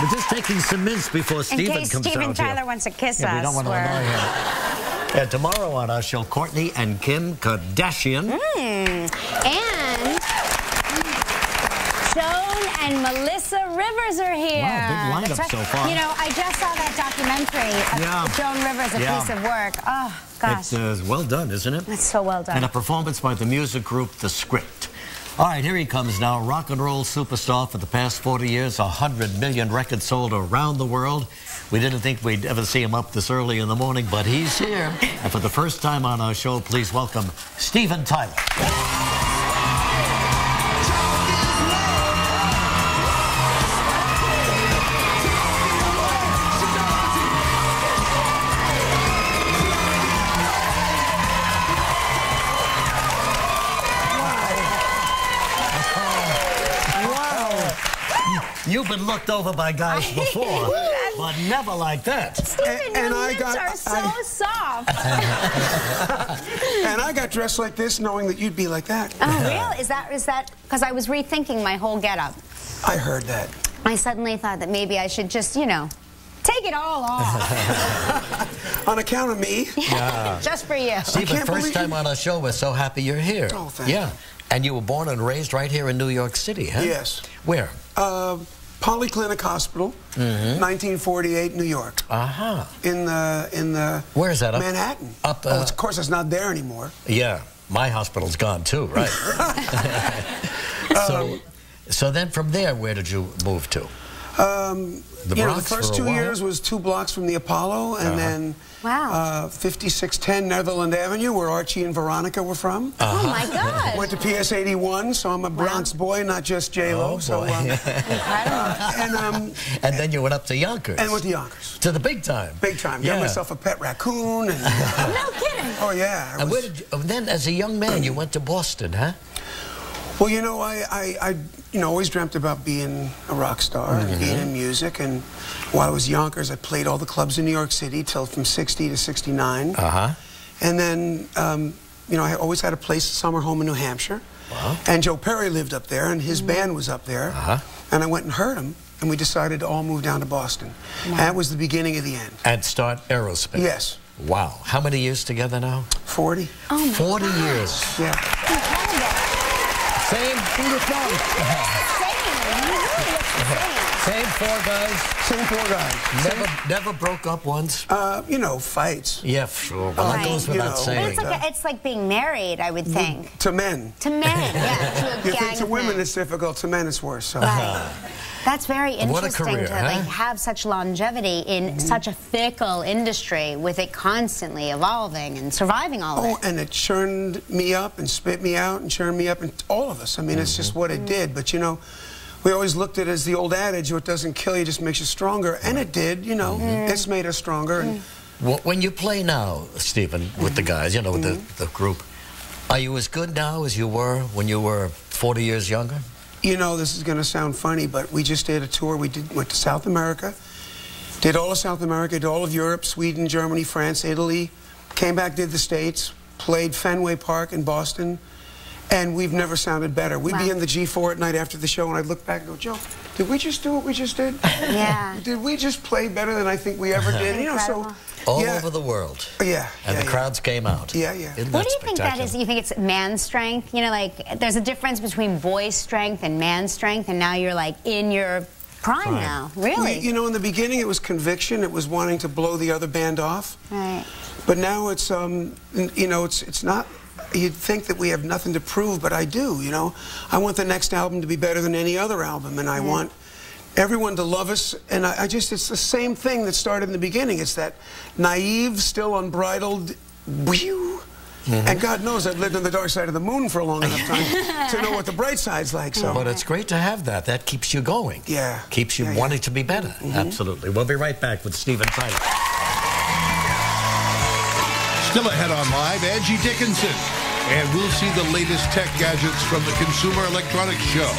We're just taking some mints before Steven comes out. In case Steven Tyler wants to kiss us. We don't want to annoy him. And tomorrow on our show, Kourtney and Kim Kardashian. And Joan and Melissa Rivers are here. Wow, big lineup so far. You know, I just saw that documentary of Joan Rivers, A Piece of Work. Oh, gosh. It's well done, isn't it? It's so well done. And a performance by the music group The Script. All right, here he comes now. Rock and roll superstar for the past 40 years. 100 million records sold around the world. We didn't think we'd ever see him up this early in the morning, but he's here. And for the first time on our show, please welcome Steven Tyler. You've been looked over by guys before, but never like that. Steven, your lips are so soft. And I got dressed like this knowing that you'd be like that. Oh, really? Is that because I was rethinking my whole getup? I heard that. I suddenly thought that maybe I should just, you know, take it all off. On account of me? Yeah. Just for you. Steven, first time on our show, we're so happy you're here. Oh, thank you. And you were born and raised right here in New York City, huh? Yes. Where? Polyclinic Hospital, 1948, New York. In the Where is that? Manhattan. Up. Of course, it's not there anymore. Yeah, my hospital's gone too, right? So then from there, where did you move to? The Bronx the first 2 years was 2 blocks from the Apollo, and then 5610 Netherland Avenue, where Archie and Veronica were from. Oh my God! Went to PS 81, so I'm a Bronx boy, not just J-Lo. So, incredible. And then you went up to Yonkers. And went to Yonkers. To the big time. Big time. Got myself a pet raccoon. And, no kidding. Oh yeah. And where did you, then, as a young man, you went to Boston, huh? Well, you know, I always dreamt about being a rock star and being in music. And while I was in Yonkers, I played all the clubs in New York City till from 60 to 69. And then, you know, I always had a summer home in New Hampshire. And Joe Perry lived up there, and his band was up there. And I went and heard him, and we decided to all move down to Boston. That was the beginning of the end. And start Aerosmith. Yes. Wow. How many years together now? 40. Oh my 40 God. years. Yeah. Same four guys. Same 4 guys. Never broke up once. You know, fights. Yeah, sure. Well, that goes without saying. But it's like being married, I would think. To men. To men, yeah. You think to women it's difficult, to men it's worse. So. That's very interesting career, to like have such longevity in such a fickle industry, with it constantly evolving and surviving all of it. Oh, and it churned me up and spit me out and churned me up, and all of us. I mean, it's just what it did. But you know, we always looked at it as the old adage: what doesn't kill you just makes you stronger. And it did. You know, it's made us stronger. And when you play now, Steven, with the guys, you know, with the group, are you as good now as you were when you were 40 years younger? You know, this is going to sound funny, but we just did a tour. We went to South America, did all of South America, did all of Europe, Sweden, Germany, France, Italy, came back, did the States, played Fenway Park in Boston, and we've never sounded better. We'd be in the G4 at night after the show, and I'd look back and go, Joe, did we just do what we just did? Yeah. Did we just play better than I think we ever did? You know, so... All over the world. And the crowds came out. What do you think that is? You think it's man strength? You know, like, there's a difference between boy strength and man strength, and now you're, like, in your prime now. Really? You know, in the beginning, it was conviction. It was wanting to blow the other band off. Right. But now it's, you know, it's not... You'd think that we have nothing to prove, but I do, you know. I want the next album to be better than any other album, and I want everyone to love us, and I just, it's the same thing that started in the beginning. It's that naive, still unbridled, and God knows I've lived on the dark side of the moon for a long enough time to know what the bright side's like. So. But it's great to have that. That keeps you going. Yeah. Keeps you wanting to be better. Absolutely. We'll be right back with Steven Tyler. Still ahead on Live, Angie Dickinson. And we'll see the latest tech gadgets from the Consumer Electronics Show.